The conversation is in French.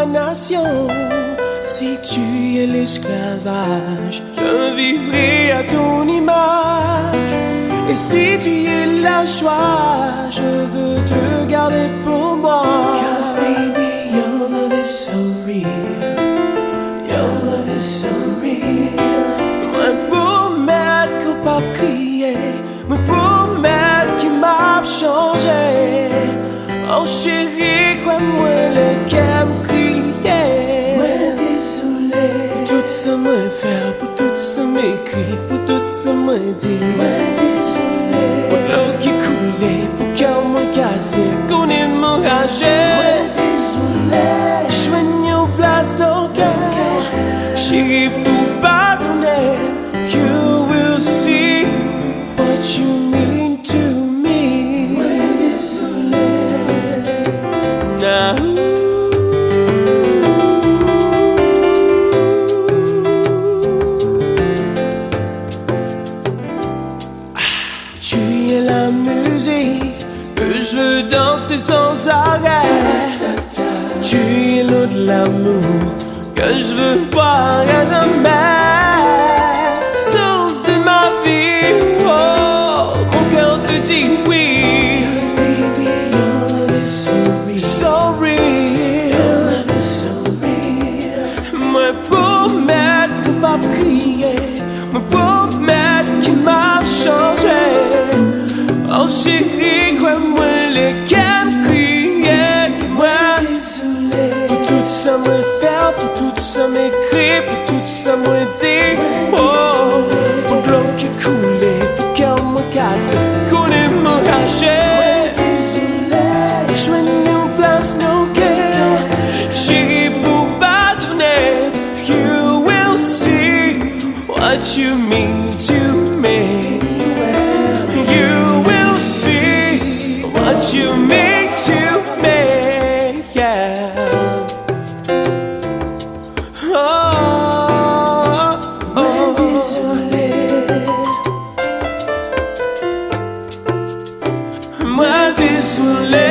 ma nation. Si tu es l'esclavage, je vivrai à ton image. Et si tu es la joie, je veux te garder pour moi. 'Cause baby, your love is so real. Your love is so real. Me promets qu'on pas crier, me promets qu'il m'a changé. Oh chérie, quoi moi le qu'aime crier. Moi désolé. Pour tout ça me faire, pour tout ça m'écrit, pour tout ça me dit. Moi désolé. Pour l'eau qui coulait, pour qu'elle me casse, qu'on est m'enragé. Moi désolé. Joignez en place nos cœurs, chérie pour pardonner. You will see what you mean to me. Moi désolé. Now tu es la musique que je veux danser sans arrêt. Tu es l'eau de l'amour que je veux boire à jamais. Source de ma vie, oh, mon cœur te dit oui. 'Cause baby, your love is so real. So real. Your love is so real. Me promets que pas crier, me promets qu'il m'a changé. Oh chérie, crois-moi, les qu'aime crier. Moi désolé. Pour tout ça me faire, pour tout ça m'écrit, pour tout ça me dit. Oh, pour l'eau qui coulait, pour qu'elle me casse, qu'on est m'enragé. Joignez en place nos cœurs, chérie pour pardonner. You will see what you mean to me. You will see what you mean to me. Yeah. Oh, oh. Moi désolé.